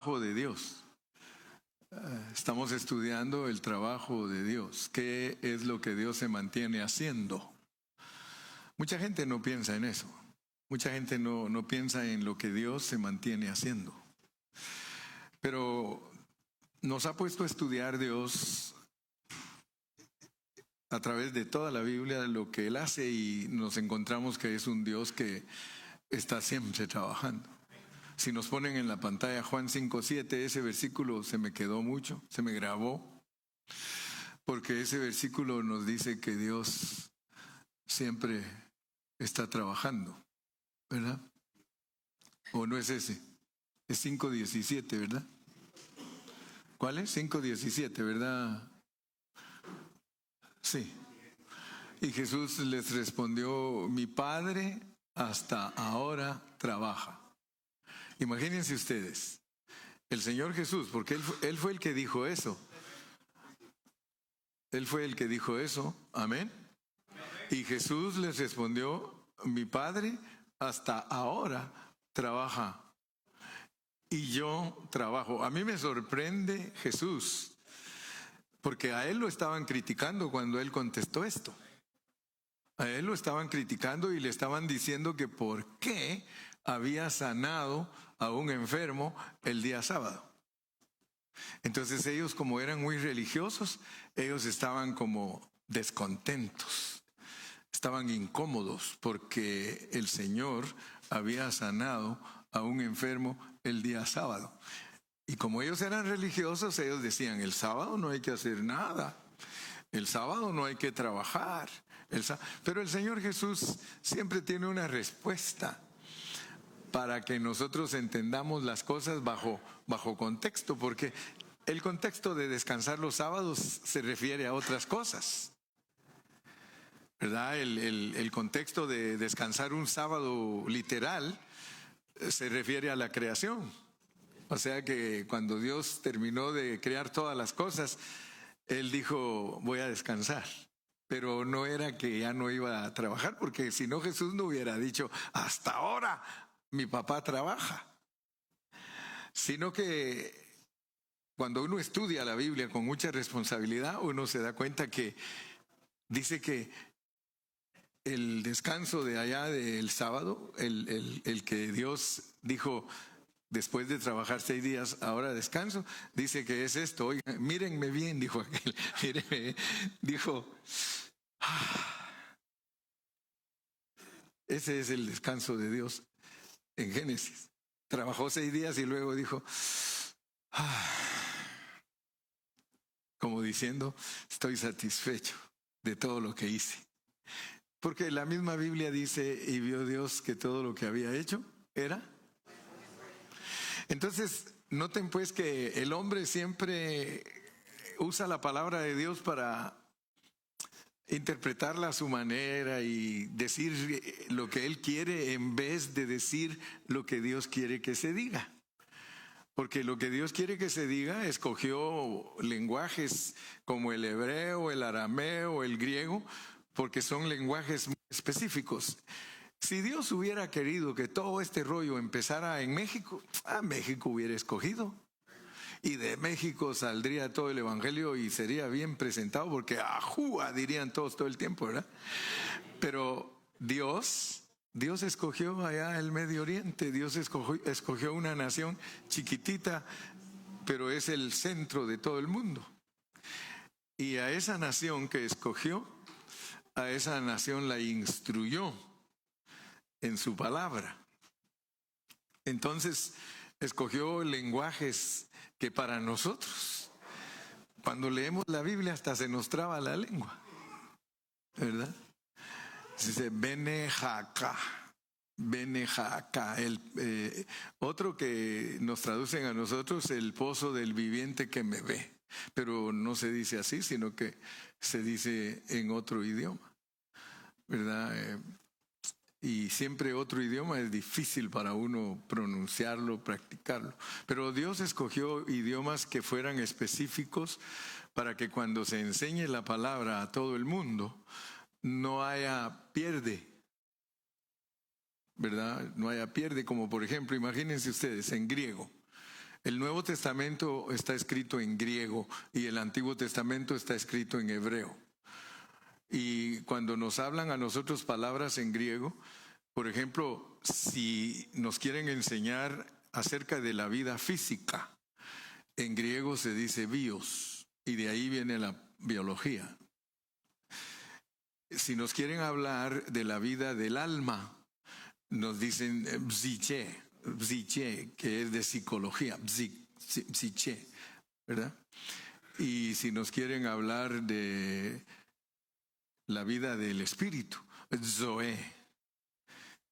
De Dios. Estamos estudiando el trabajo de Dios. ¿Qué es lo que Dios se mantiene haciendo? Mucha gente no piensa en eso. Mucha gente no piensa en lo que Dios se mantiene haciendo. Pero nos ha puesto a estudiar Dios a través de toda la Biblia, lo que Él hace, y nos encontramos que es un Dios que está siempre trabajando. Si nos ponen en la pantalla Juan 5:7, ese versículo se me quedó mucho, se me grabó, porque ese versículo nos dice que Dios siempre está trabajando, ¿verdad? ¿O no es ese? Es 5:17, ¿verdad? ¿Cuál es? 5:17, ¿verdad? Sí. Y Jesús les respondió: mi Padre hasta ahora trabaja. Imagínense ustedes, el Señor Jesús, porque él fue el que dijo eso. Él fue el que dijo eso, amén. Y Jesús les respondió: mi Padre hasta ahora trabaja y yo trabajo. A mí me sorprende Jesús, porque a él lo estaban criticando cuando él contestó esto. A él lo estaban criticando y le estaban diciendo que por qué había sanado a un enfermo el día sábado. Entonces ellos, como eran muy religiosos, ellos estaban como descontentos, estaban incómodos porque el Señor había sanado a un enfermo el día sábado. Y como ellos eran religiosos, ellos decían: el sábado no hay que hacer nada. El sábado no hay que trabajar. Pero el Señor Jesús siempre tiene una respuesta para que nosotros entendamos las cosas bajo contexto, porque el contexto de descansar los sábados se refiere a otras cosas, ¿verdad? El contexto de descansar un sábado literal se refiere a la creación. O sea que cuando Dios terminó de crear todas las cosas, Él dijo: voy a descansar. Pero no era que ya no iba a trabajar, porque si no, Jesús no hubiera dicho: hasta ahora mi papá trabaja. Sino que cuando uno estudia la Biblia con mucha responsabilidad, uno se da cuenta que dice que el descanso de allá del sábado, el que Dios dijo: después de trabajar 6 días, ahora descanso, dice que es esto. Oiga, mírenme bien, dijo aquel. Mírenme, dijo: ese es el descanso de Dios en Génesis. Trabajó 6 días y luego dijo: como diciendo, estoy satisfecho de todo lo que hice. Porque la misma Biblia dice: y vio Dios que todo lo que había hecho era. Entonces, noten pues que el hombre siempre usa la palabra de Dios para interpretarla a su manera y decir lo que él quiere en vez de decir lo que Dios quiere que se diga. Porque lo que Dios quiere que se diga, escogió lenguajes como el hebreo, el arameo, el griego, porque son lenguajes muy específicos. Si Dios hubiera querido que todo este rollo empezara en México, México hubiera escogido. Y de México saldría todo el evangelio y sería bien presentado, porque ¡ajúa!, dirían todos todo el tiempo, ¿verdad? Pero Dios escogió allá el Medio Oriente. Dios escogió una nación chiquitita, pero es el centro de todo el mundo. Y a esa nación que escogió, a esa nación la instruyó en su palabra. Entonces escogió lenguajes que para nosotros, cuando leemos la Biblia, hasta se nos traba la lengua, ¿verdad? Dice Bene Jaca, otro que nos traducen a nosotros: el pozo del viviente que me ve. Pero no se dice así, sino que se dice en otro idioma, ¿verdad? Y siempre otro idioma es difícil para uno pronunciarlo, practicarlo. Pero Dios escogió idiomas que fueran específicos para que cuando se enseñe la palabra a todo el mundo, no haya pierde, ¿verdad? No haya pierde, como por ejemplo, imagínense ustedes, en griego. El Nuevo Testamento está escrito en griego y el Antiguo Testamento está escrito en hebreo. Y cuando nos hablan a nosotros palabras en griego, por ejemplo, si nos quieren enseñar acerca de la vida física, en griego se dice bios, y de ahí viene la biología. Si nos quieren hablar de la vida del alma, nos dicen psiche, que es de psicología, psiche, ¿verdad? Y si nos quieren hablar de la vida del espíritu, zoe.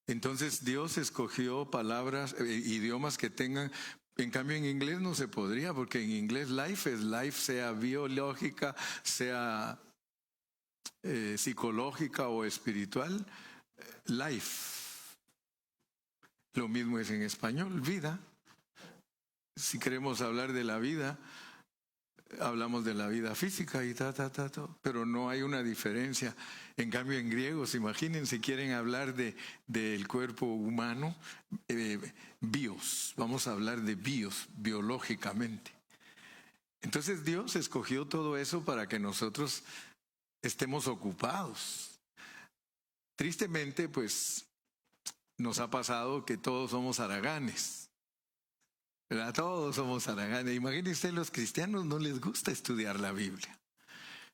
Entonces Dios escogió palabras, idiomas que tengan. En cambio en inglés no se podría, porque en inglés life es life, sea biológica, sea psicológica o espiritual, life. Lo mismo es en español, vida. Si queremos hablar de la vida, hablamos de la vida física y pero no hay una diferencia. En cambio en griegos, imagínense, quieren hablar del cuerpo humano, bios, vamos a hablar de bios, biológicamente. Entonces Dios escogió todo eso para que nosotros estemos ocupados. Tristemente, pues, nos ha pasado que todos somos haraganes. ¿Verdad? Todos somos haraganes. Imagínense, los cristianos no les gusta estudiar la Biblia.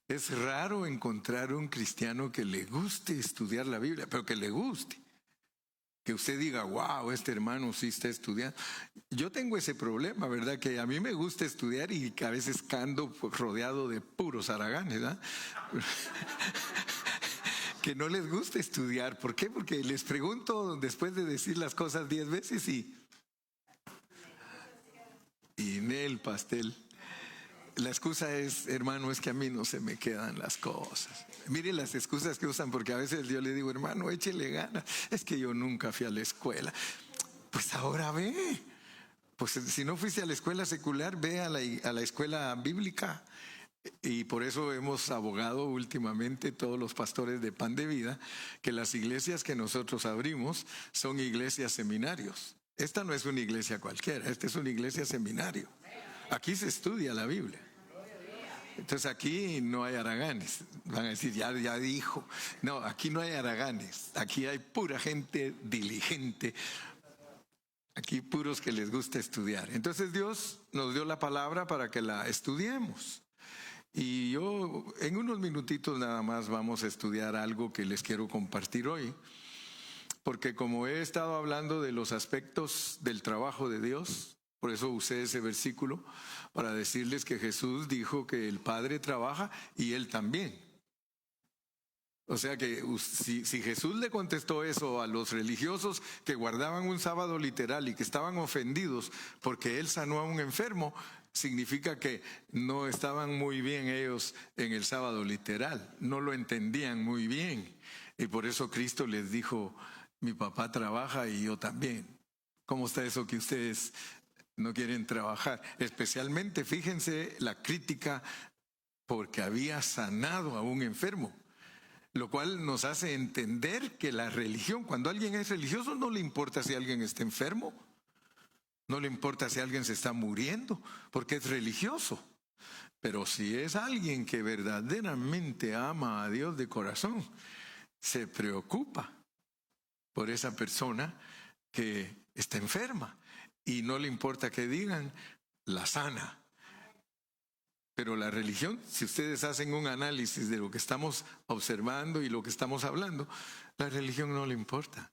Es raro encontrar un cristiano que le guste estudiar la Biblia, pero que le guste. Que usted diga, wow, este hermano sí está estudiando. Yo tengo ese problema, ¿verdad? Que a mí me gusta estudiar y que a veces ando rodeado de puros haraganes, ¿verdad? Que no les gusta estudiar. ¿Por qué? Porque les pregunto después de decir las cosas 10 veces y en el pastel. La excusa es, hermano, es que a mí no se me quedan las cosas. Miren las excusas que usan, porque a veces yo le digo, hermano, échele ganas. Es que yo nunca fui a la escuela. Pues ahora ve. Pues si no fuiste a la escuela secular, ve a la escuela bíblica. Y por eso hemos abogado últimamente todos los pastores de Pan de Vida, que las iglesias que nosotros abrimos son iglesias seminarios. Esta no es una iglesia cualquiera, esta es una iglesia seminario. Aquí se estudia la Biblia. Entonces aquí no hay haraganes. Van a decir, ya dijo. No, aquí no hay haraganes. Aquí hay pura gente diligente. Aquí puros que les gusta estudiar. Entonces Dios nos dio la palabra para que la estudiemos. Y yo en unos minutitos nada más vamos a estudiar algo que les quiero compartir hoy. Porque como he estado hablando de los aspectos del trabajo de Dios, por eso usé ese versículo para decirles que Jesús dijo que el Padre trabaja y Él también. O sea que si Jesús le contestó eso a los religiosos que guardaban un sábado literal y que estaban ofendidos porque Él sanó a un enfermo, significa que no estaban muy bien ellos en el sábado literal, no lo entendían muy bien. Y por eso Cristo les dijo, mi papá trabaja y yo también. ¿Cómo está eso que ustedes no quieren trabajar? Especialmente, fíjense, la crítica porque había sanado a un enfermo, lo cual nos hace entender que la religión, cuando alguien es religioso, no le importa si alguien está enfermo, no le importa si alguien se está muriendo, porque es religioso. Pero si es alguien que verdaderamente ama a Dios de corazón, se preocupa por esa persona que está enferma y no le importa que digan, la sana. Pero la religión, si ustedes hacen un análisis de lo que estamos observando y lo que estamos hablando, la religión no le importa.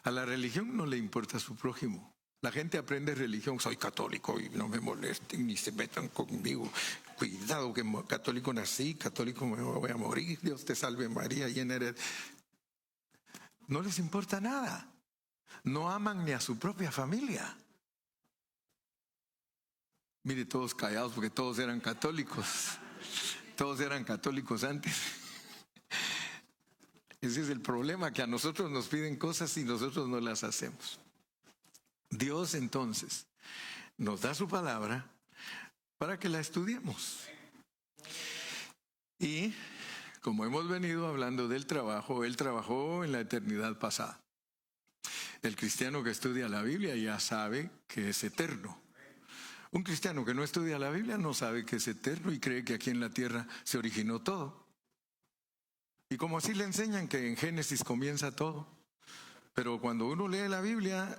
A la religión no le importa a su prójimo. La gente aprende religión, soy católico y no me molesten ni se metan conmigo. Cuidado que católico nací, católico me voy a morir, Dios te salve María, llena eres. No les importa nada. No aman ni a su propia familia. Mire, todos callados porque todos eran católicos. Todos eran católicos antes. Ese es el problema, que a nosotros nos piden cosas y nosotros no las hacemos. Dios entonces nos da su palabra para que la estudiemos. Y como hemos venido hablando del trabajo, Él trabajó en la eternidad pasada. El cristiano que estudia la Biblia ya sabe que es eterno. Un cristiano que no estudia la Biblia no sabe que es eterno y cree que aquí en la tierra se originó todo. Y como así le enseñan que en Génesis comienza todo. Pero cuando uno lee la Biblia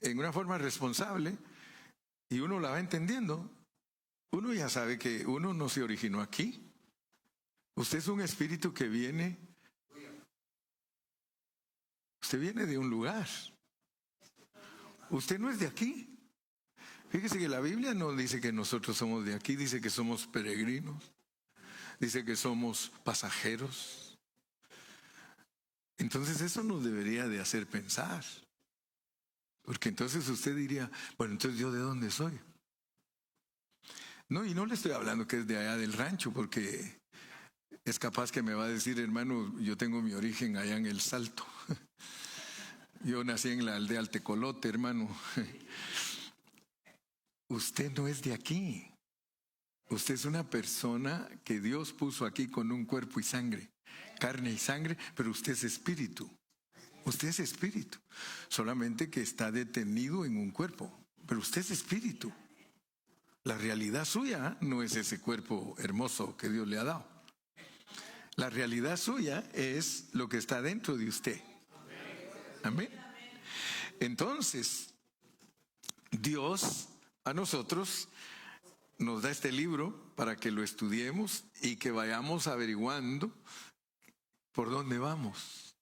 en una forma responsable y uno la va entendiendo, uno ya sabe que uno no se originó aquí. Usted es un espíritu que viene, usted viene de un lugar. Usted no es de aquí. Fíjese que la Biblia no dice que nosotros somos de aquí, dice que somos peregrinos, dice que somos pasajeros. Entonces eso nos debería de hacer pensar. Porque entonces usted diría, bueno, entonces ¿yo de dónde soy? No, y no le estoy hablando que es de allá del rancho, porque es capaz que me va a decir, hermano, yo tengo mi origen allá en El Salto. Yo nací en la aldea Altecolote, hermano. Usted no es de aquí. Usted es una persona que Dios puso aquí con un cuerpo y sangre, carne y sangre, pero usted es espíritu. Usted es espíritu, solamente que está detenido en un cuerpo, pero usted es espíritu. La realidad suya no es ese cuerpo hermoso que Dios le ha dado. La realidad suya es lo que está dentro de usted. Amén. Entonces, Dios a nosotros nos da este libro para que lo estudiemos y que vayamos averiguando por dónde vamos,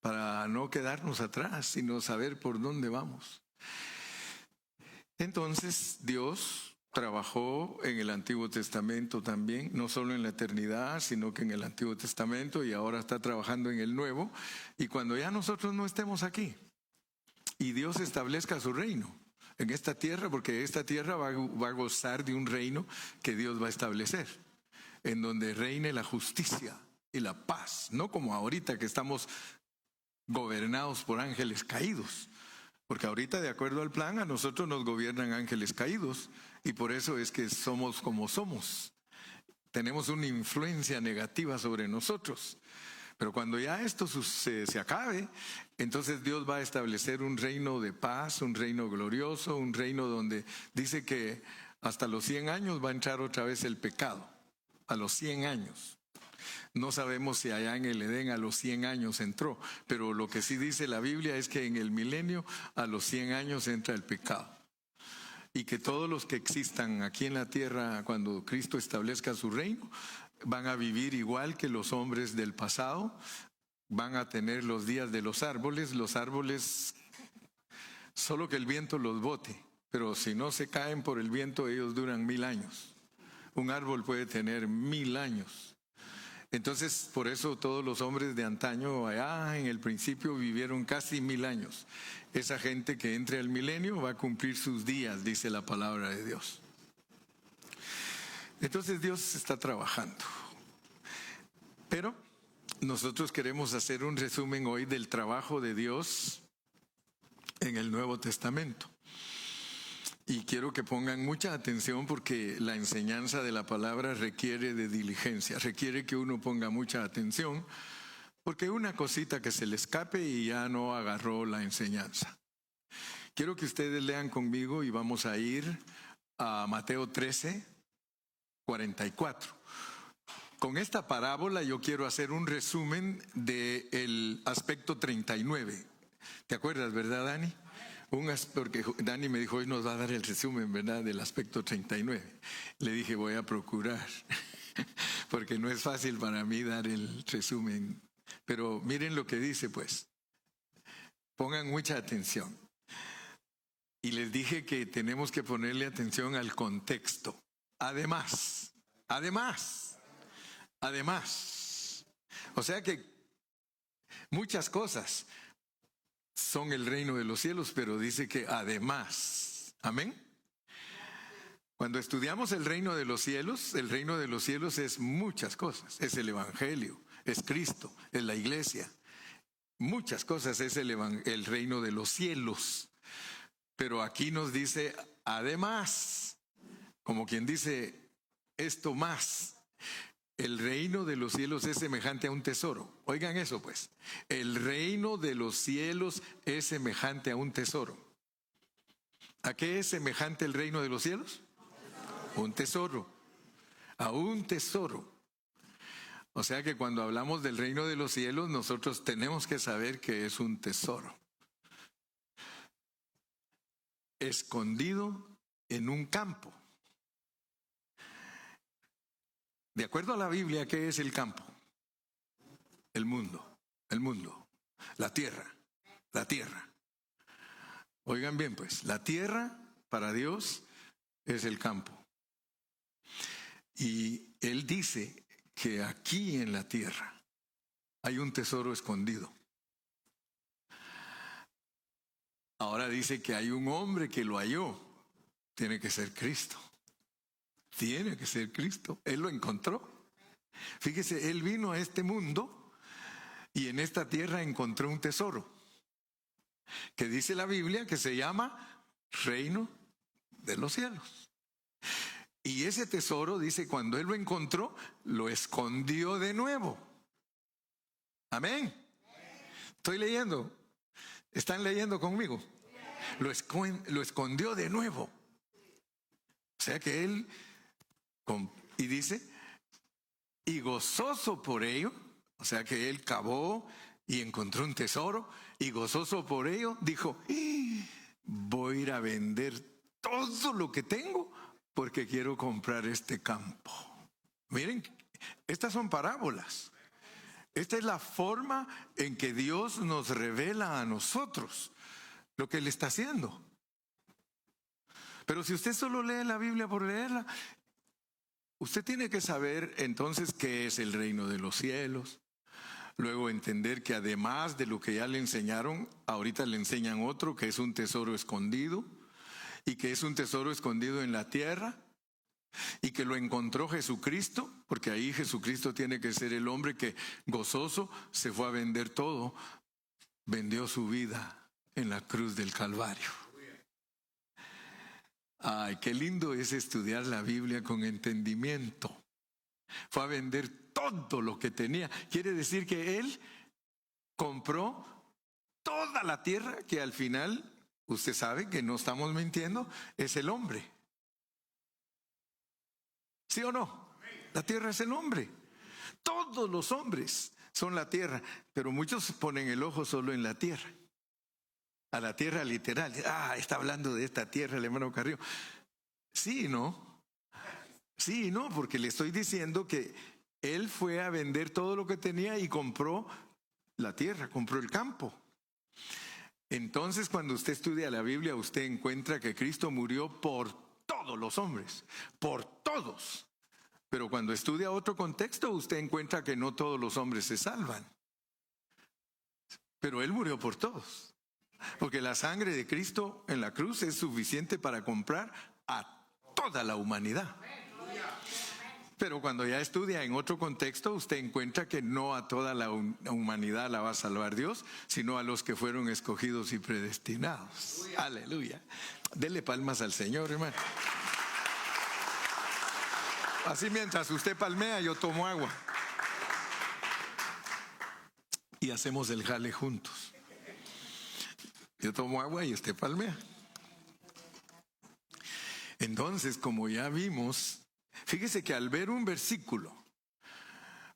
para no quedarnos atrás, sino saber por dónde vamos. Entonces Dios trabajó en el Antiguo Testamento también, no solo en la eternidad, sino que en el Antiguo Testamento, y ahora está trabajando en el Nuevo. Y cuando ya nosotros no estemos aquí y Dios establezca su reino en esta tierra, porque esta tierra va a gozar de un reino que Dios va a establecer, en donde reine la justicia y la paz, no como ahorita que estamos gobernados por ángeles caídos, porque ahorita, de acuerdo al plan, a nosotros nos gobiernan ángeles caídos, y por eso es que somos como somos. Tenemos una influencia negativa sobre nosotros. Pero cuando ya esto se acabe, entonces Dios va a establecer un reino de paz, un reino glorioso, un reino donde dice que hasta los 100 años va a entrar otra vez el pecado, a los 100 años. No sabemos si allá en el Edén a los 100 años entró, pero lo que sí dice la Biblia es que en el milenio a los 100 años entra el pecado. Y que todos los que existan aquí en la tierra cuando Cristo establezca su reino van a vivir igual que los hombres del pasado, van a tener los días de los árboles solo que el viento los bote, pero si no se caen por el viento ellos duran 1000 años. Un árbol puede tener 1000 años. Entonces, por eso todos los hombres de antaño allá en el principio vivieron casi 1000 años. Esa gente que entre al milenio va a cumplir sus días, dice la palabra de Dios. Entonces Dios está trabajando. Pero nosotros queremos hacer un resumen hoy del trabajo de Dios en el Nuevo Testamento. Y quiero que pongan mucha atención porque la enseñanza de la palabra requiere de diligencia, requiere que uno ponga mucha atención, porque una cosita que se le escape y ya no agarró la enseñanza. Quiero que ustedes lean conmigo y vamos a ir a Mateo 13, 44. Con esta parábola yo quiero hacer un resumen del aspecto 39. ¿Te acuerdas, verdad, Dani? Porque Dani me dijo, hoy nos va a dar el resumen, ¿verdad?, del aspecto 39. Le dije, voy a procurar, porque no es fácil para mí dar el resumen. Pero miren lo que dice, pues. Pongan mucha atención. Y les dije que tenemos que ponerle atención al contexto. Además. O sea que muchas cosas son el reino de los cielos, pero dice que además. Amén. Cuando estudiamos el reino de los cielos es muchas cosas. Es el evangelio, es Cristo, es la iglesia. Muchas cosas es el reino de los cielos. Pero aquí nos dice además, como quien dice esto más. El reino de los cielos es semejante a un tesoro. Oigan eso, pues. El reino de los cielos es semejante a un tesoro. ¿A qué es semejante el reino de los cielos? Un tesoro. A un tesoro. O sea que cuando hablamos del reino de los cielos, nosotros tenemos que saber que es un tesoro. Escondido en un campo. De acuerdo a la Biblia, ¿qué es el campo? El mundo, la tierra. Oigan bien, pues, la tierra para Dios es el campo. Y Él dice que aquí en la tierra hay un tesoro escondido. Ahora dice que hay un hombre que lo halló. Tiene que ser Cristo. Tiene que ser Cristo. Él lo encontró. Fíjese, Él vino a este mundo y en esta tierra encontró un tesoro que dice la Biblia que se llama reino de los cielos. Y ese tesoro, dice, cuando Él lo encontró, lo escondió de nuevo. Amén. Estoy leyendo. ¿Están leyendo conmigo? Lo escondió de nuevo. O sea que Él, y dice, y gozoso por ello, o sea que Él cavó y encontró un tesoro, y gozoso por ello, dijo, voy a ir a vender todo lo que tengo porque quiero comprar este campo. Miren, estas son parábolas. Esta es la forma en que Dios nos revela a nosotros lo que Él está haciendo. Pero si usted solo lee la Biblia por leerla, usted tiene que saber entonces qué es el reino de los cielos. Luego entender que además de lo que ya le enseñaron, ahorita le enseñan otro, que es un tesoro escondido, y que es un tesoro escondido en la tierra, y que lo encontró Jesucristo, porque ahí Jesucristo tiene que ser el hombre que gozoso se fue a vender todo, vendió su vida en la cruz del Calvario. Ay, qué lindo es estudiar la Biblia con entendimiento. Fue a vender todo lo que tenía. Quiere decir que Él compró toda la tierra, que al final, usted sabe que no estamos mintiendo, es el hombre. ¿Sí o no? La tierra es el hombre. Todos los hombres son la tierra, pero muchos ponen el ojo solo en la tierra. A la tierra literal. Está hablando de esta tierra el hermano Carrillo. Sí, ¿no? Sí, no, porque le estoy diciendo que él fue a vender todo lo que tenía y compró la tierra, compró el campo. Entonces, cuando usted estudia la Biblia, usted encuentra que Cristo murió por todos los hombres, por todos. Pero cuando estudia otro contexto, usted encuentra que no todos los hombres se salvan. Pero Él murió por todos. Porque la sangre de Cristo en la cruz es suficiente para comprar a toda la humanidad. Pero cuando ya estudia en otro contexto, usted encuentra que no a toda la humanidad la va a salvar Dios, sino a los que fueron escogidos y predestinados. Aleluya. Dele palmas al Señor, hermano. Así mientras usted palmea, yo tomo agua. Y hacemos el jale juntos. Yo tomo agua y usted palmea. Entonces, como ya vimos, fíjese que al ver un versículo,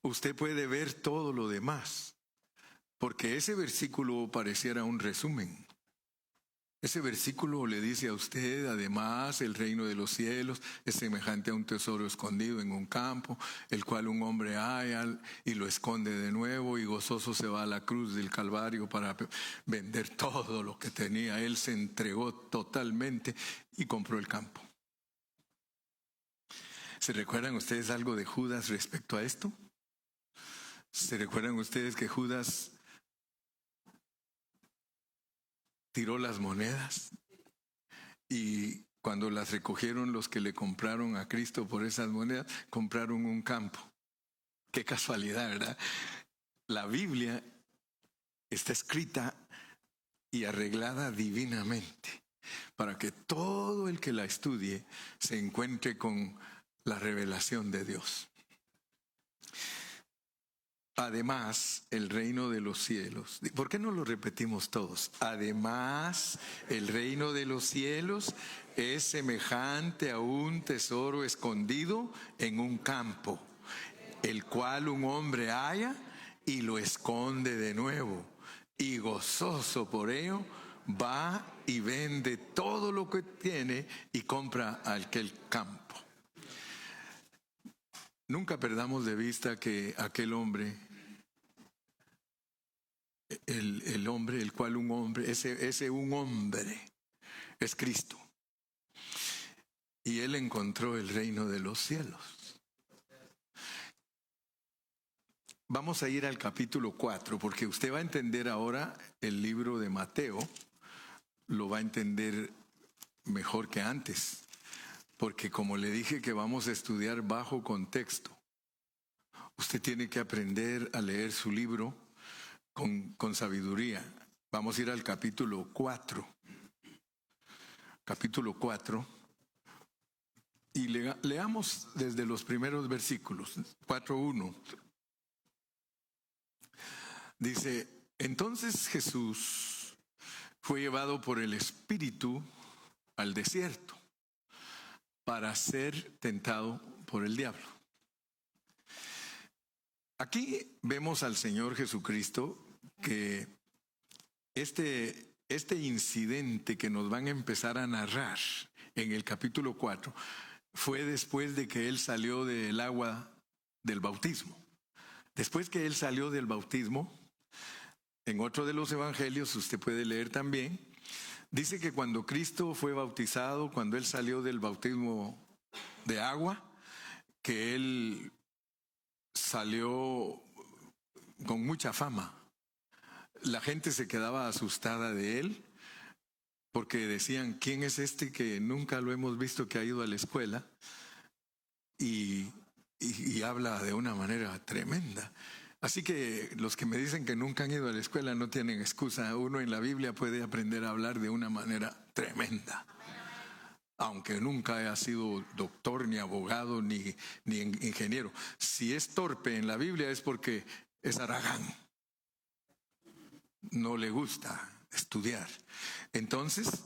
usted puede ver todo lo demás, porque ese versículo pareciera un resumen. Ese versículo le dice a usted, además, el reino de los cielos es semejante a un tesoro escondido en un campo, el cual un hombre halla y lo esconde de nuevo, y gozoso se va a la cruz del Calvario para vender todo lo que tenía. Él se entregó totalmente y compró el campo. ¿Se recuerdan ustedes algo de Judas respecto a esto? ¿Se recuerdan ustedes que Judas tiró las monedas? Y cuando las recogieron los que le compraron a Cristo por esas monedas, compraron un campo. Qué casualidad, ¿verdad? La Biblia está escrita y arreglada divinamente para que todo el que la estudie se encuentre con la revelación de Dios. Además, el reino de los cielos. ¿Por qué no lo repetimos todos? Además, el reino de los cielos es semejante a un tesoro escondido en un campo, el cual un hombre halla y lo esconde de nuevo. Y gozoso por ello, va y vende todo lo que tiene y compra aquel campo. Nunca perdamos de vista que aquel hombre, el hombre, el cual un hombre, ese un hombre es Cristo. Y él encontró el reino de los cielos. Vamos a ir al capítulo 4, porque usted va a entender ahora el libro de Mateo, lo va a entender mejor que antes. Porque como le dije que vamos a estudiar bajo contexto, usted tiene que aprender a leer su libro con sabiduría. Vamos a ir al capítulo 4. Capítulo 4. Y leamos desde los primeros versículos. 4:1. Dice, entonces Jesús fue llevado por el Espíritu al desierto para ser tentado por el diablo. Aquí vemos al Señor Jesucristo que este incidente que nos van a empezar a narrar en el capítulo 4 fue después de que Él salió del agua del bautismo. Después que Él salió del bautismo, en otro de los evangelios, usted puede leer también, dice que cuando Cristo fue bautizado, cuando Él salió del bautismo de agua, que Él salió con mucha fama. La gente se quedaba asustada de Él porque decían, ¿quién es este que nunca lo hemos visto que ha ido a la escuela? Y habla de una manera tremenda. Así que los que me dicen que nunca han ido a la escuela no tienen excusa. Uno en la Biblia puede aprender a hablar de una manera tremenda. Aunque nunca haya sido doctor, ni abogado, ni ingeniero. Si es torpe en la Biblia es porque es haragán. No le gusta estudiar. Entonces,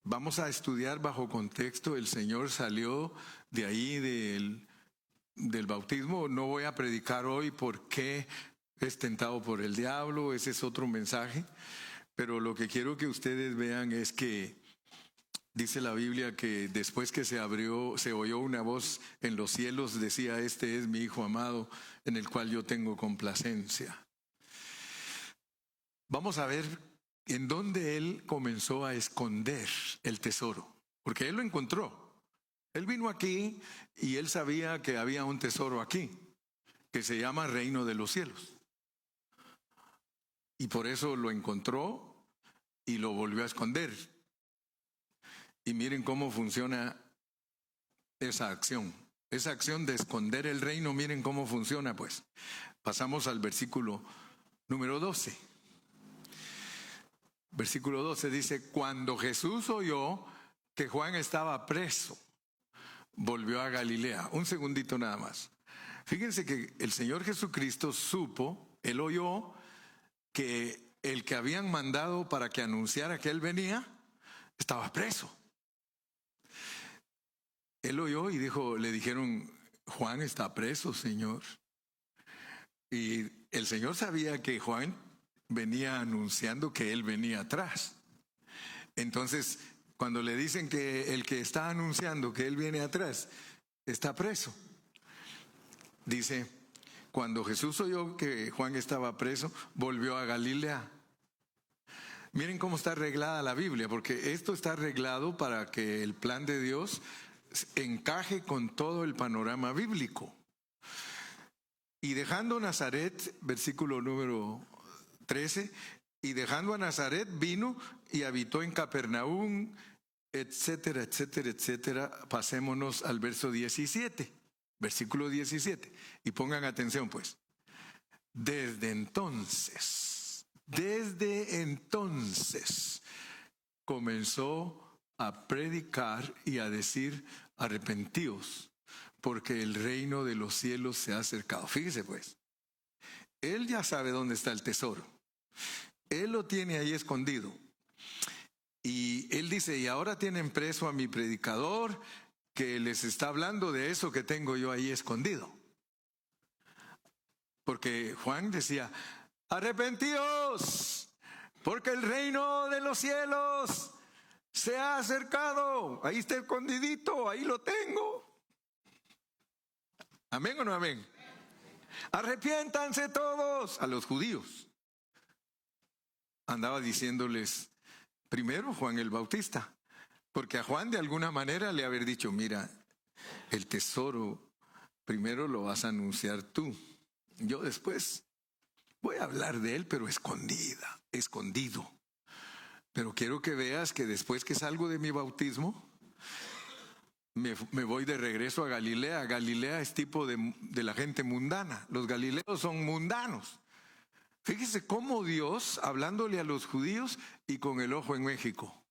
vamos a estudiar bajo contexto. El Señor salió de ahí del bautismo. No voy a predicar hoy por qué es tentado por el diablo. Ese es otro mensaje. Pero lo que quiero que ustedes vean es que dice la Biblia que después que se oyó una voz en los cielos, decía, este es mi Hijo amado, en el cual yo tengo complacencia. Vamos a ver en dónde Él comenzó a esconder el tesoro, porque Él lo encontró. Él vino aquí y Él sabía que había un tesoro aquí, que se llama Reino de los Cielos. Y por eso lo encontró y lo volvió a esconder. Y miren cómo funciona esa acción. Esa acción de esconder el reino, miren cómo funciona, pues. Pasamos al versículo número 12. Versículo 12 dice, cuando Jesús oyó que Juan estaba preso, volvió a Galilea. Un segundito nada más. Fíjense que el Señor Jesucristo supo, Él oyó que el que habían mandado para que anunciara que Él venía, estaba preso. Él oyó y le dijeron, Juan está preso, Señor. Y el Señor sabía que Juan venía anunciando que Él venía atrás. Entonces, cuando le dicen que el que está anunciando que Él viene atrás está preso, dice, cuando Jesús oyó que Juan estaba preso, volvió a Galilea. Miren cómo está arreglada la Biblia, porque esto está arreglado para que el plan de Dios encaje con todo el panorama bíblico. Y dejando Nazaret, versículo número 13, y dejando a Nazaret vino y habitó en Capernaum, etcétera, etcétera, etcétera. Pasémonos al verso 17, versículo 17, y pongan atención pues. Desde entonces comenzó a predicar y a decir, arrepentíos, porque el reino de los cielos se ha acercado. Fíjese pues, Él ya sabe dónde está el tesoro. Él lo tiene ahí escondido. Y él dice, y ahora tienen preso a mi predicador que les está hablando de eso que tengo yo ahí escondido. Porque Juan decía, arrepentíos, porque el reino de los cielos se ha acercado. Ahí está escondidito, ahí lo tengo. ¿Amén o no amén? Arrepiéntanse todos, a los judíos. Andaba diciéndoles primero Juan el Bautista, porque a Juan de alguna manera le haber dicho, mira, el tesoro primero lo vas a anunciar tú. Yo después voy a hablar de él, pero escondido. Pero quiero que veas que después que salgo de mi bautismo, me voy de regreso a Galilea. Galilea es tipo de la gente mundana. Los galileos son mundanos. Fíjese cómo Dios, hablándole a los judíos y con el ojo en México.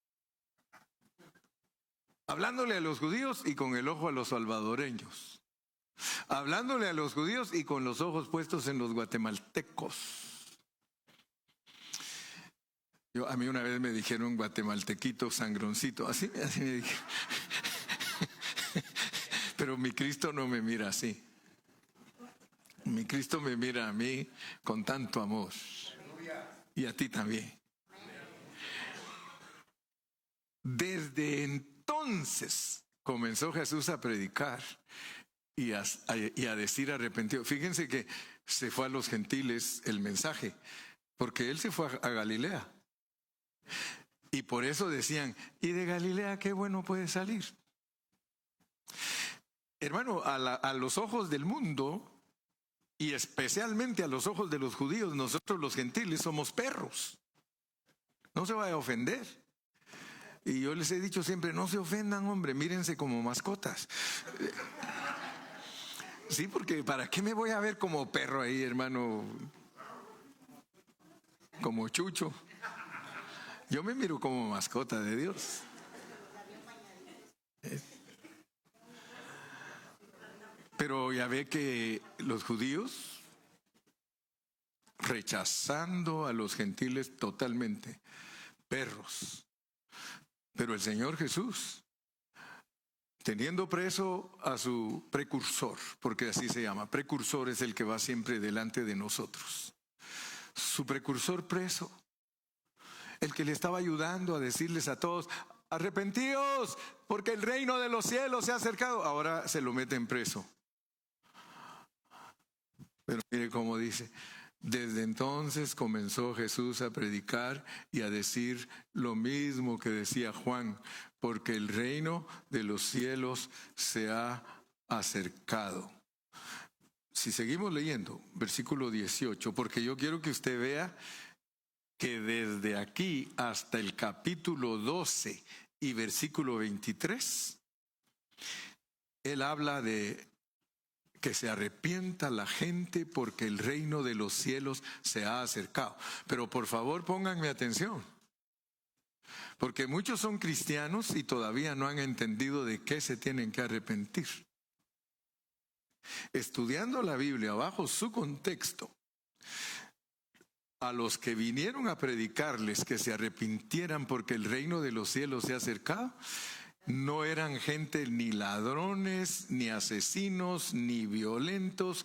Hablándole a los judíos y con el ojo a los salvadoreños. Hablándole a los judíos y con los ojos puestos en los guatemaltecos. A mí una vez me dijeron guatemaltequito, sangroncito, así me dijeron. Pero mi Cristo no me mira así. Mi Cristo me mira a mí con tanto amor. Y a ti también. Desde entonces comenzó Jesús a predicar y a decir arrepentido. Fíjense que se fue a los gentiles el mensaje, porque él se fue a Galilea. Y por eso decían, ¿y de Galilea qué bueno puede salir? Hermano, a los ojos del mundo, y especialmente a los ojos de los judíos, nosotros los gentiles somos perros. No se vaya a ofender. Y yo les he dicho siempre, no se ofendan, hombre, mírense como mascotas. Sí, porque ¿para qué me voy a ver como perro ahí, hermano? Como chucho. Yo me miro como mascota de Dios. Pero ya ve que los judíos, rechazando a los gentiles totalmente, perros. Pero el Señor Jesús, teniendo preso a su precursor, porque así se llama, precursor es el que va siempre delante de nosotros. Su precursor preso, el que le estaba ayudando a decirles a todos, arrepentíos, porque el reino de los cielos se ha acercado. Ahora se lo meten preso. Pero mire cómo dice, desde entonces comenzó Jesús a predicar y a decir lo mismo que decía Juan, porque el reino de los cielos se ha acercado. Si seguimos leyendo, versículo 18, porque yo quiero que usted vea que desde aquí hasta el capítulo 12 y versículo 23, él habla de que se arrepienta la gente porque el reino de los cielos se ha acercado. Pero por favor pónganme atención, porque muchos son cristianos y todavía no han entendido de qué se tienen que arrepentir. Estudiando la Biblia bajo su contexto, a los que vinieron a predicarles que se arrepintieran porque el reino de los cielos se ha acercado, no eran gente ni ladrones, ni asesinos, ni violentos,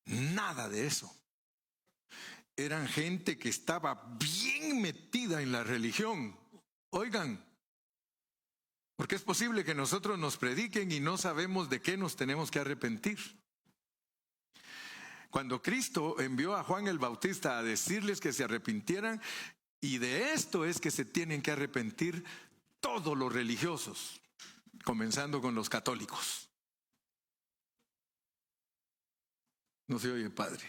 nada de eso. Eran gente que estaba bien metida en la religión. Oigan, porque es posible que nosotros nos prediquen y no sabemos de qué nos tenemos que arrepentir. Cuando Cristo envió a Juan el Bautista a decirles que se arrepintieran, y de esto es que se tienen que arrepentir todos los religiosos, comenzando con los católicos. No se oye, padre.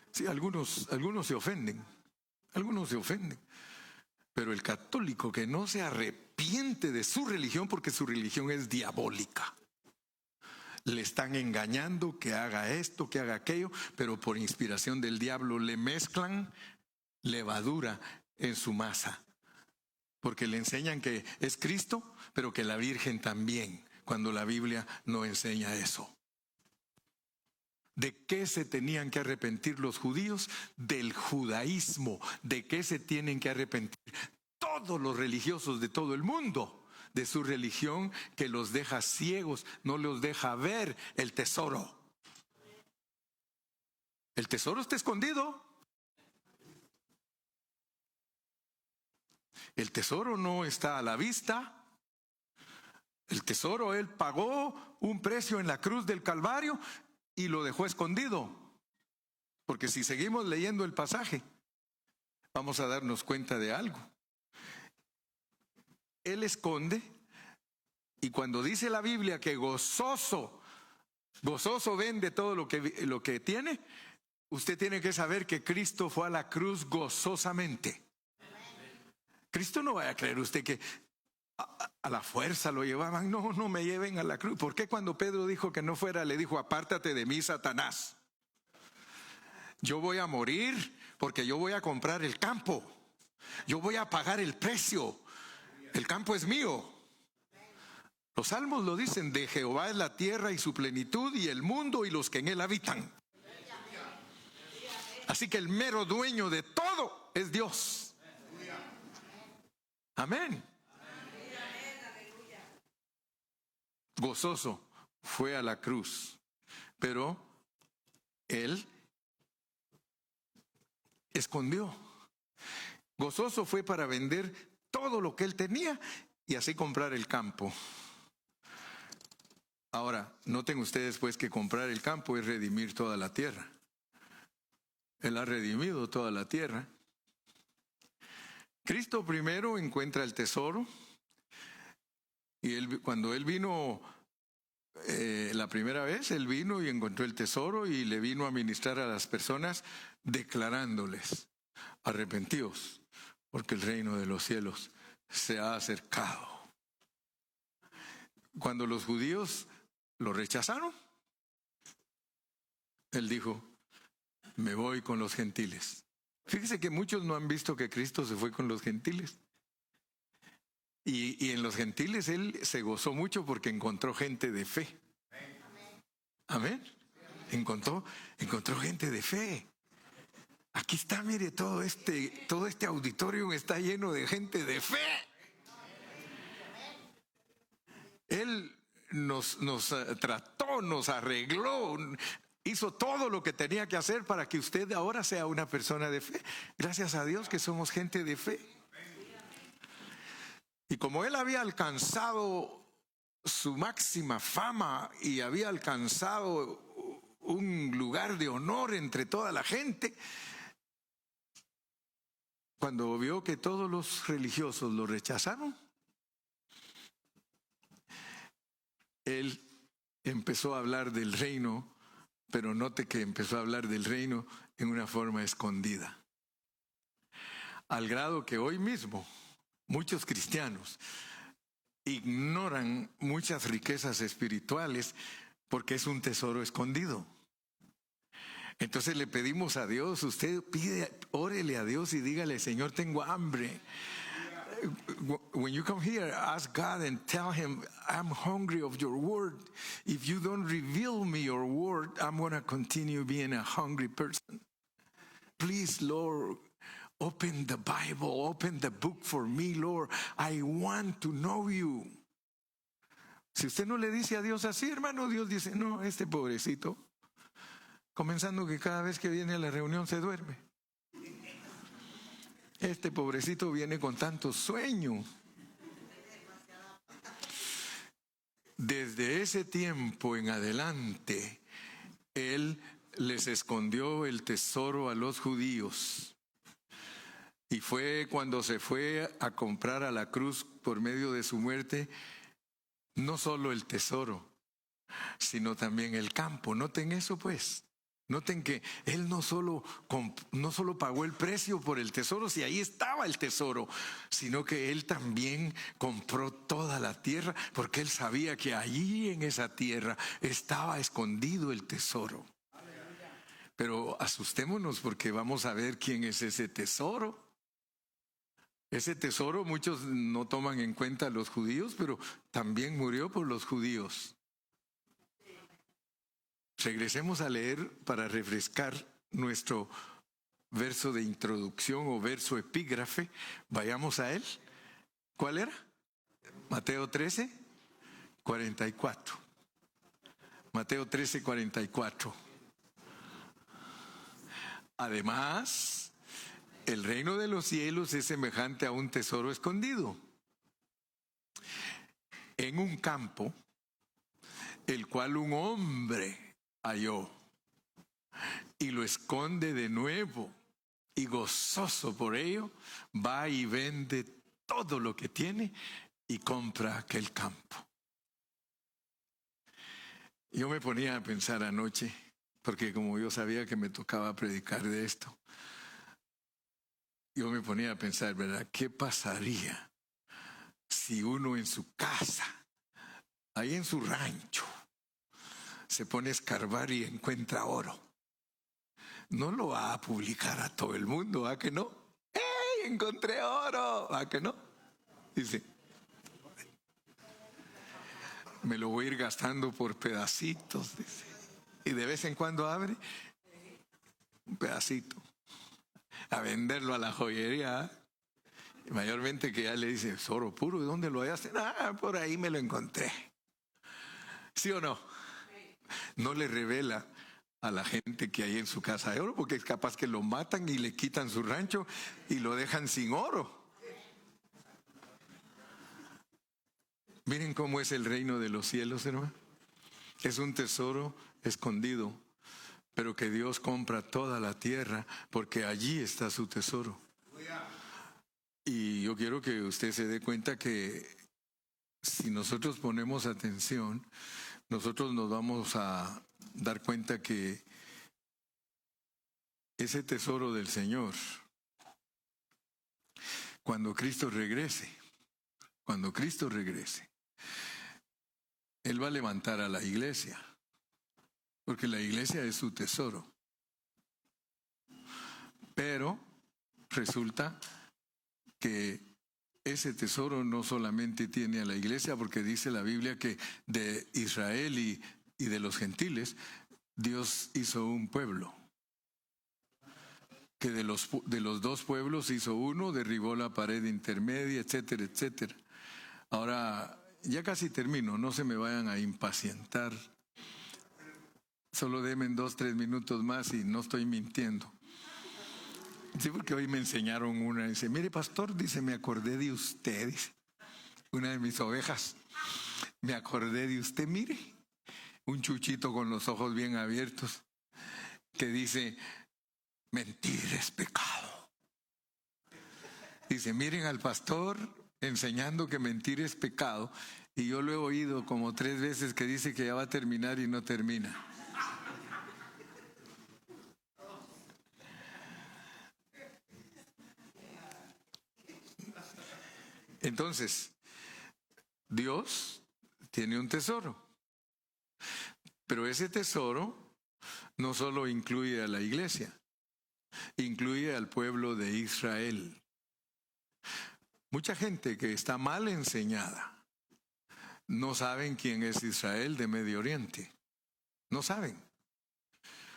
Sí, algunos se ofenden, pero el católico que no se arrepiente de su religión, porque su religión es diabólica, le están engañando que haga esto, que haga aquello, pero por inspiración del diablo le mezclan levadura en su masa. Porque le enseñan que es Cristo, pero que la Virgen también, cuando la Biblia no enseña eso. ¿De qué se tenían que arrepentir los judíos? Del judaísmo. ¿De qué se tienen que arrepentir todos los religiosos de todo el mundo? De su religión que los deja ciegos, no los deja ver el tesoro. El tesoro está escondido. El tesoro no está a la vista. El tesoro, Él pagó un precio en la cruz del Calvario y lo dejó escondido. Porque si seguimos leyendo el pasaje, vamos a darnos cuenta de algo. Él esconde, y cuando dice la Biblia que gozoso vende todo lo que tiene, usted tiene que saber que Cristo fue a la cruz gozosamente. Cristo no vaya a creer usted que a la fuerza lo llevaban. No, no me lleven a la cruz. ¿Por qué cuando Pedro dijo que no fuera, le dijo, apártate de mí, Satanás? Yo voy a morir porque yo voy a comprar el campo. Yo voy a pagar el precio. El campo es mío. Los salmos lo dicen, de Jehová es la tierra y su plenitud y el mundo y los que en él habitan. Así que el mero dueño de todo es Dios. Amén. Gozoso fue a la cruz, pero él escondió. Gozoso fue para vender todo lo que él tenía y así comprar el campo. Ahora, noten ustedes pues que comprar el campo es redimir toda la tierra. Él ha redimido toda la tierra. Cristo primero encuentra el tesoro y cuando él vino la primera vez, él vino y encontró el tesoro y le vino a ministrar a las personas declarándoles, arrepentíos, porque el reino de los cielos se ha acercado. Cuando los judíos lo rechazaron, él dijo, me voy con los gentiles. Fíjese que muchos no han visto que Cristo se fue con los gentiles. Y en los gentiles él se gozó mucho porque encontró gente de fe. Amén. Encontró gente de fe. Aquí está, mire, todo este auditorio está lleno de gente de fe. Él nos trató, nos arregló, hizo todo lo que tenía que hacer para que usted ahora sea una persona de fe. Gracias a Dios que somos gente de fe. Y como él había alcanzado su máxima fama y había alcanzado un lugar de honor entre toda la gente, cuando vio que todos los religiosos lo rechazaron, él empezó a hablar del reino, pero note que empezó a hablar del reino en una forma escondida. Al grado que hoy mismo muchos cristianos ignoran muchas riquezas espirituales porque es un tesoro escondido. Entonces le pedimos a Dios, usted órele a Dios y dígale, Señor, tengo hambre. When you come here, ask God and tell him, I'm hungry of your word. If you don't reveal me your word, I'm going to continue being a hungry person. Please, Lord, open the Bible, open the book for me, Lord. I want to know you. Si usted no le dice a Dios así, hermano, Dios dice, no, este pobrecito, comenzando que cada vez que viene a la reunión se duerme. Este pobrecito viene con tanto sueño. Desde ese tiempo en adelante, él les escondió el tesoro a los judíos. Y fue cuando se fue a comprar a la cruz por medio de su muerte, no solo el tesoro, sino también el campo. Noten eso pues. Noten que él no solo pagó el precio por el tesoro, si ahí estaba el tesoro, sino que él también compró toda la tierra, porque él sabía que allí en esa tierra estaba escondido el tesoro. Pero asustémonos porque vamos a ver quién es ese tesoro. Ese tesoro muchos no toman en cuenta a los judíos, pero también murió por los judíos. Regresemos a leer para refrescar nuestro verso de introducción o verso epígrafe. Vayamos a él. ¿Cuál era? Mateo 13, 44. Mateo 13, 44. Además, el reino de los cielos es semejante a un tesoro escondido en un campo, el cual un hombre halló y lo esconde de nuevo, y gozoso por ello va y vende todo lo que tiene y compra aquel campo. Yo me ponía a pensar anoche, porque como yo sabía que me tocaba predicar de esto, yo me ponía a pensar, ¿verdad? ¿Qué pasaría si uno en su casa, ahí en su rancho, se pone a escarbar y encuentra oro? No lo va a publicar a todo el mundo, ¿a que no? ¡Ey, encontré oro! ¿A que no? Dice, me lo voy a ir gastando por pedacitos, dice. Y de vez en cuando abre un pedacito a venderlo a la joyería. Y mayormente que ya le dice, es oro puro, ¿de dónde lo hallaste? Ah, por ahí me lo encontré. ¿Sí o no? No le revela a la gente que hay en su casa de oro, porque es capaz que lo matan y le quitan su rancho y lo dejan sin oro. Miren cómo es el reino de los cielos, hermano. Es un tesoro escondido, pero que Dios compra toda la tierra, porque allí está su tesoro. Y yo quiero que usted se dé cuenta que si nosotros ponemos atención, nosotros nos vamos a dar cuenta que ese tesoro del Señor, cuando Cristo regrese, Él va a levantar a la iglesia, porque la iglesia es su tesoro. Pero resulta que ese tesoro no solamente tiene a la iglesia, porque dice la Biblia que de Israel y de los gentiles, Dios hizo un pueblo. Que de los dos pueblos hizo uno, derribó la pared intermedia, etcétera, etcétera. Ahora, ya casi termino, no se me vayan a impacientar. Solo denme 2-3 minutos más y no estoy mintiendo. Sí, porque hoy me enseñaron una, dice, mire pastor, dice, me acordé de usted, dice, una de mis ovejas, me acordé de usted, mire, un chuchito con los ojos bien abiertos, que dice, mentir es pecado. Dice, miren al pastor enseñando que mentir es pecado, y yo lo he oído como 3 veces que dice que ya va a terminar y no termina. Entonces, Dios tiene un tesoro, pero ese tesoro no solo incluye a la iglesia, incluye al pueblo de Israel. Mucha gente que está mal enseñada no saben quién es Israel de Medio Oriente, no saben.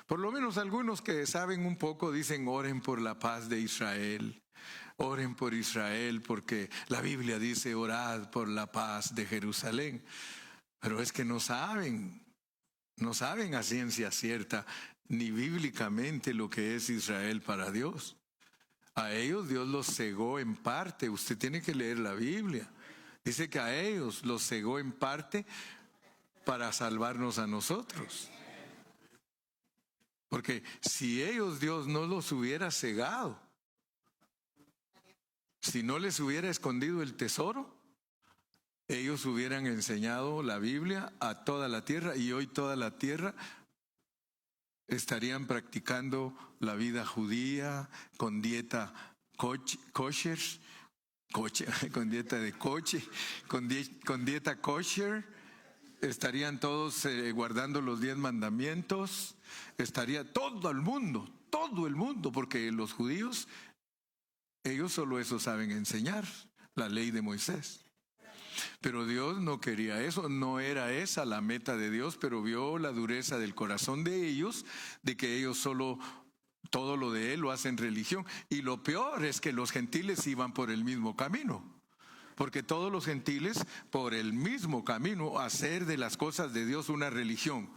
Por lo menos algunos que saben un poco dicen, oren por la paz de Israel. Oren por Israel porque la Biblia dice orad por la paz de Jerusalén. Pero es que no saben a ciencia cierta ni bíblicamente lo que es Israel para Dios. A ellos Dios los cegó en parte. Usted tiene que leer la Biblia. Dice que a ellos los cegó en parte para salvarnos a nosotros. Porque si ellos Dios no los hubiera cegado, si no les hubiera escondido el tesoro, ellos hubieran enseñado la Biblia a toda la tierra y hoy toda la tierra estarían practicando la vida judía con dieta kosher, con dieta de coche, con dieta kosher, estarían todos guardando los 10 mandamientos, estaría todo el mundo, porque los judíos, ellos solo eso saben enseñar, la ley de Moisés. Pero Dios no quería eso, no era esa la meta de Dios, pero vio la dureza del corazón de ellos, de que ellos solo todo lo de Él lo hacen religión. Y lo peor es que los gentiles iban por el mismo camino. Porque todos los gentiles, por el mismo camino, hacer de las cosas de Dios una religión.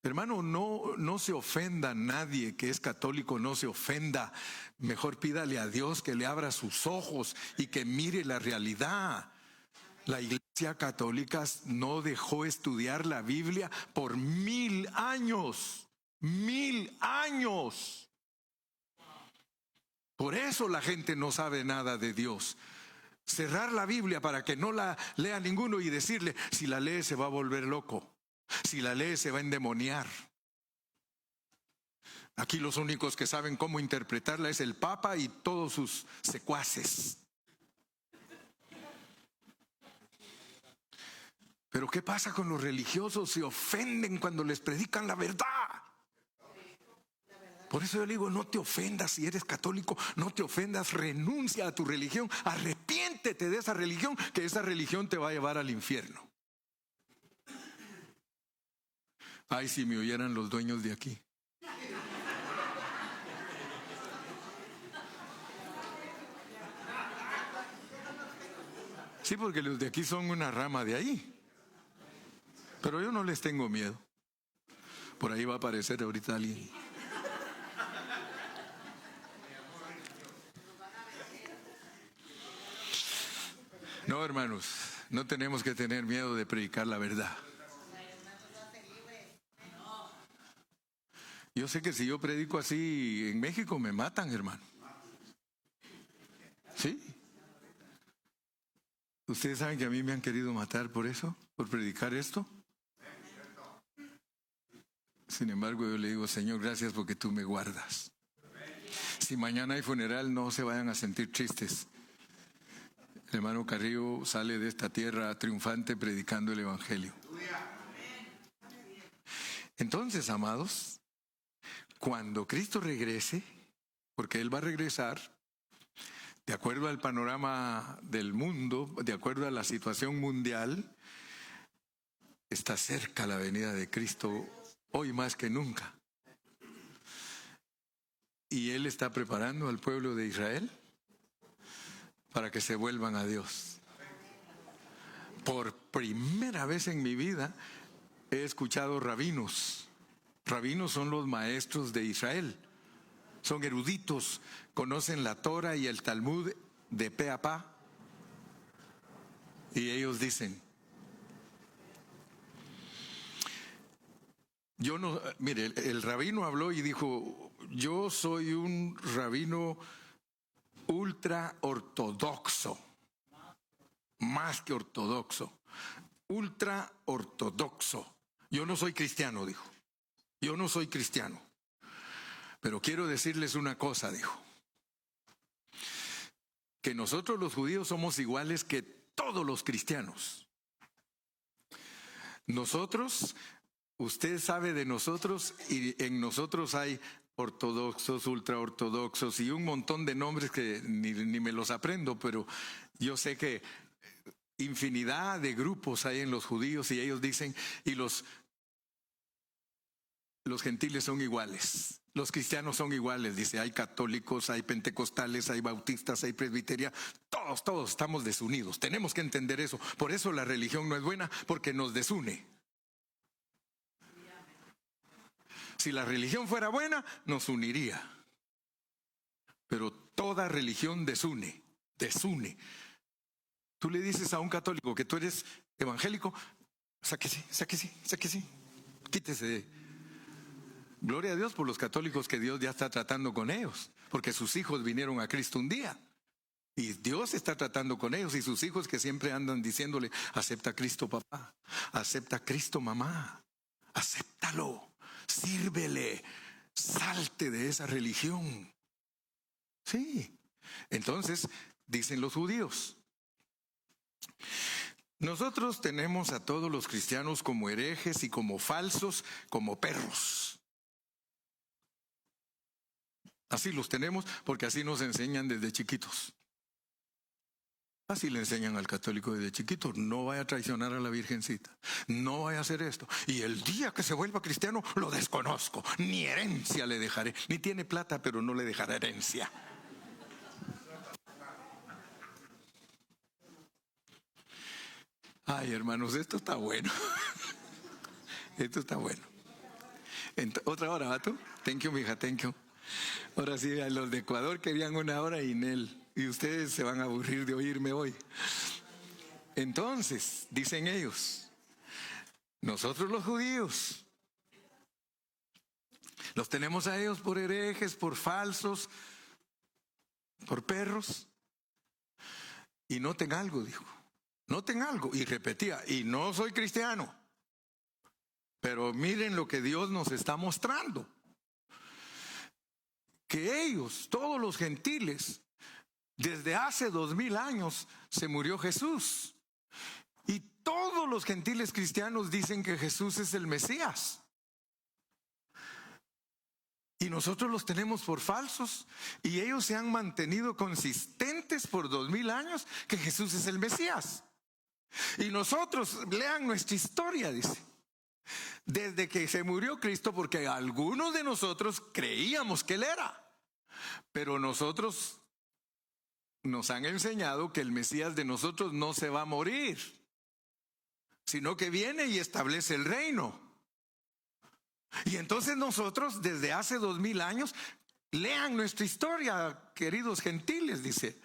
Hermano, no se ofenda a nadie que es católico, no se ofenda. Mejor pídale a Dios que le abra sus ojos y que mire la realidad. La Iglesia Católica no dejó estudiar la Biblia por 1000 años. 1000 años. Por eso la gente no sabe nada de Dios. Cerrar la Biblia para que no la lea ninguno y decirle, si la lee se va a volver loco. Si la lee se va a endemoniar. Aquí los únicos que saben cómo interpretarla es el Papa y todos sus secuaces. Pero ¿qué pasa con los religiosos? Se ofenden cuando les predican la verdad. Por eso yo le digo, no te ofendas si eres católico, no te ofendas, renuncia a tu religión, arrepiéntete de esa religión, que esa religión te va a llevar al infierno. Ay, si me oyeran los dueños de aquí. Sí, porque los de aquí son una rama de ahí. Pero yo no les tengo miedo. Por ahí va a aparecer ahorita alguien. No, hermanos, no tenemos que tener miedo de predicar la verdad. Yo sé que si yo predico así en México me matan, hermano. ¿Sí? ¿Ustedes saben que a mí me han querido matar por eso? ¿Por predicar esto? Sin embargo, yo le digo, Señor, gracias porque tú me guardas. Si mañana hay funeral, no se vayan a sentir tristes. El hermano Carrillo sale de esta tierra triunfante predicando el Evangelio. Entonces, amados, cuando Cristo regrese, porque Él va a regresar, de acuerdo al panorama del mundo, de acuerdo a la situación mundial, está cerca la venida de Cristo hoy más que nunca. Y Él está preparando al pueblo de Israel para que se vuelvan a Dios. Por primera vez en mi vida he escuchado rabinos. Rabinos son los maestros de Israel. Son eruditos, conocen la Torah y el Talmud de pe a pa. Y ellos dicen, yo no, mire, el rabino habló y dijo, yo soy un rabino ultra ortodoxo, más que ortodoxo, ultra ortodoxo. Yo no soy cristiano, dijo. Yo no soy cristiano. Pero quiero decirles una cosa, dijo. Que nosotros los judíos somos iguales que todos los cristianos. Nosotros, usted sabe de nosotros y en nosotros hay ortodoxos, ultraortodoxos y un montón de nombres que ni me los aprendo, pero yo sé que infinidad de grupos hay en los judíos y ellos dicen, y los gentiles son iguales. Los cristianos son iguales, dice, hay católicos, hay pentecostales, hay bautistas, hay presbiterianos, todos estamos desunidos. Tenemos que entender eso. Por eso la religión no es buena, porque nos desune. Si la religión fuera buena, nos uniría. Pero toda religión desune. Tú le dices a un católico que tú eres evangélico, sáquese, quítese. Gloria a Dios por los católicos que Dios ya está tratando con ellos, porque sus hijos vinieron a Cristo un día. Y Dios está tratando con ellos y sus hijos que siempre andan diciéndole, acepta a Cristo papá, acepta a Cristo mamá, acéptalo, sírvele, salte de esa religión. Sí, entonces dicen los judíos, nosotros tenemos a todos los cristianos como herejes y como falsos, como perros. Así los tenemos porque así nos enseñan desde chiquitos. Así le enseñan al católico desde chiquito: no vaya a traicionar a la Virgencita, no vaya a hacer esto. Y el día que se vuelva cristiano, lo desconozco, ni herencia le dejaré. Ni tiene plata, pero no le dejará herencia. Ay, hermanos, esto está bueno. Esto está bueno. Otra hora, ¿vato? Thank you, mija, thank you. Ahora sí, a los de Ecuador querían una hora y ustedes se van a aburrir de oírme hoy. Entonces, dicen ellos, nosotros los judíos los tenemos a ellos por herejes, por falsos, por perros. Y noten algo, dijo. Noten algo. Y repetía: y no soy cristiano, pero miren lo que Dios nos está mostrando. Que ellos, todos los gentiles, desde hace 2000 años se murió Jesús. Y todos los gentiles cristianos dicen que Jesús es el Mesías. Y nosotros los tenemos por falsos. Y ellos se han mantenido consistentes por 2000 años que Jesús es el Mesías. Y nosotros, lean nuestra historia, dice. Desde que se murió Cristo, porque algunos de nosotros creíamos que Él era. Pero nosotros nos han enseñado que el Mesías de nosotros no se va a morir, sino que viene y establece el reino. Y entonces nosotros desde hace 2000 años, lean nuestra historia, queridos gentiles, dice.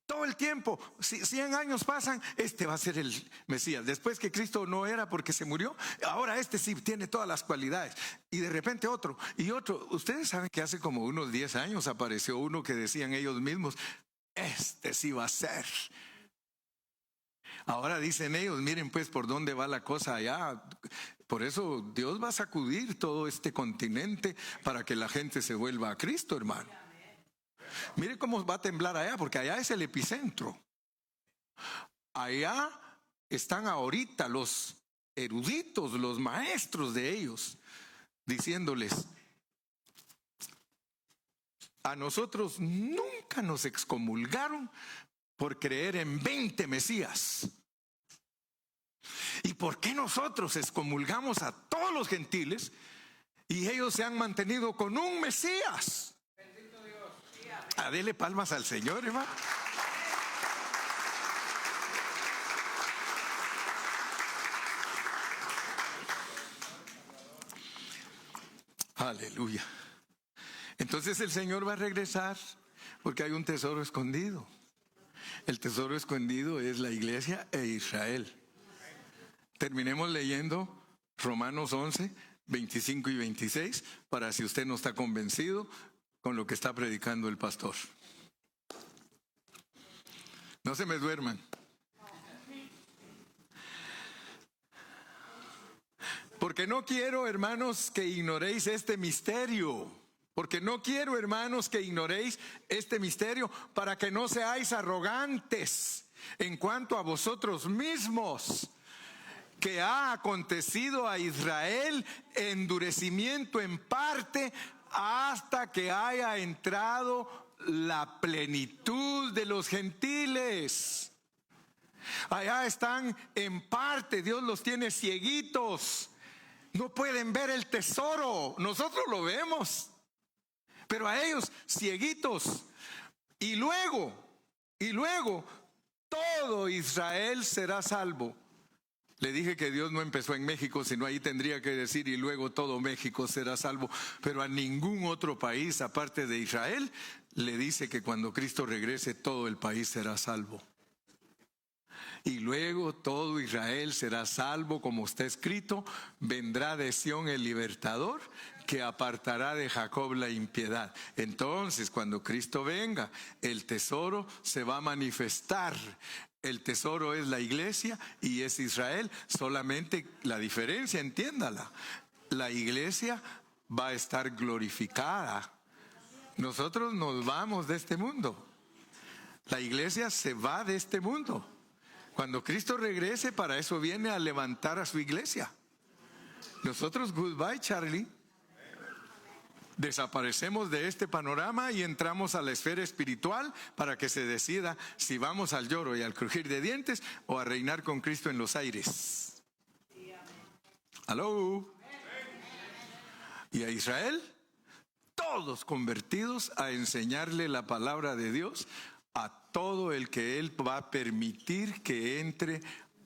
Todo el tiempo, 100 años pasan, este va a ser el Mesías. Después que Cristo no era porque se murió, ahora este sí tiene todas las cualidades. Y de repente otro y otro. Ustedes saben que hace como unos 10 años apareció uno que decían ellos mismos: este sí va a ser. Ahora dicen ellos: miren pues por dónde va la cosa allá. Por eso Dios va a sacudir todo este continente para que la gente se vuelva a Cristo, hermano. Mire cómo va a temblar allá, porque allá es el epicentro. Allá están ahorita los eruditos, los maestros de ellos, diciéndoles: a nosotros nunca nos excomulgaron por creer en 20 Mesías. ¿Y por qué nosotros excomulgamos a todos los gentiles y ellos se han mantenido con un Mesías? Dele palmas al Señor, hermano. Aleluya. Entonces el Señor va a regresar porque hay un tesoro escondido. El tesoro escondido es la iglesia e Israel. Terminemos leyendo Romanos 11, 25 y 26, para si usted no está convencido con lo que está predicando el pastor. No se me duerman. Porque no quiero, hermanos, que ignoréis este misterio. Porque no quiero, hermanos, que ignoréis este misterio, para que no seáis arrogantes en cuanto a vosotros mismos, que ha acontecido a Israel endurecimiento en parte, hasta que haya entrado la plenitud de los gentiles. Allá están en parte, Dios los tiene cieguitos, no pueden ver el tesoro. Nosotros lo vemos, pero a ellos cieguitos. Y luego todo Israel será salvo. Le dije que Dios no empezó en México, sino ahí tendría que decir: y luego todo México será salvo. Pero a ningún otro país aparte de Israel le dice que cuando Cristo regrese todo el país será salvo. Y luego todo Israel será salvo, como está escrito: vendrá de Sión el libertador, que apartará de Jacob la impiedad. Entonces, cuando Cristo venga, el tesoro se va a manifestar. El tesoro es la iglesia y es Israel. Solamente la diferencia, entiéndala: la iglesia va a estar glorificada. Nosotros nos vamos de este mundo. La iglesia se va de este mundo. Cuando Cristo regrese, para eso viene a levantar a su iglesia. Nosotros, goodbye, Charlie. Desaparecemos de este panorama y entramos a la esfera espiritual para que se decida si vamos al lloro y al crujir de dientes o a reinar con Cristo en los aires. ¿Aló? ¿Y a Israel? Todos convertidos a enseñarle la palabra de Dios a todo el que Él va a permitir que entre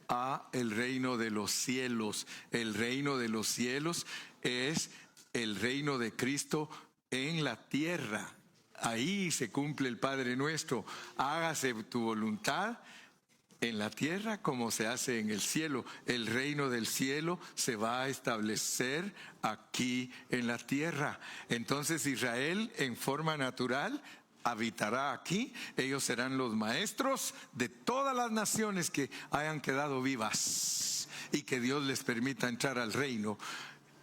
a el reino de los cielos. El reino de los cielos es el reino de Cristo en la tierra. Ahí se cumple el Padre Nuestro. Hágase tu voluntad en la tierra como se hace en el cielo. El reino del cielo se va a establecer aquí en la tierra. Entonces Israel, en forma natural, habitará aquí. Ellos serán los maestros de todas las naciones que hayan quedado vivas y que Dios les permita entrar al reino.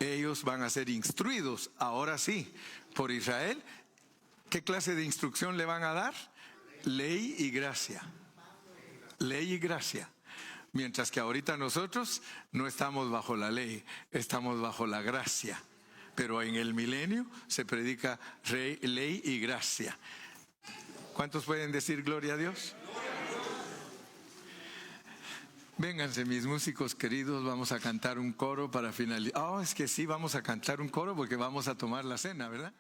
Ellos van a ser instruidos, ahora sí, por Israel. ¿Qué clase de instrucción le van a dar? Ley y gracia. Ley y gracia. Mientras que ahorita nosotros no estamos bajo la ley, estamos bajo la gracia. Pero en el milenio se predica ley y gracia. ¿Cuántos pueden decir gloria a Dios? Vénganse mis músicos queridos, vamos a cantar un coro para finalizar. Es que sí, vamos a cantar un coro porque vamos a tomar la cena, ¿verdad?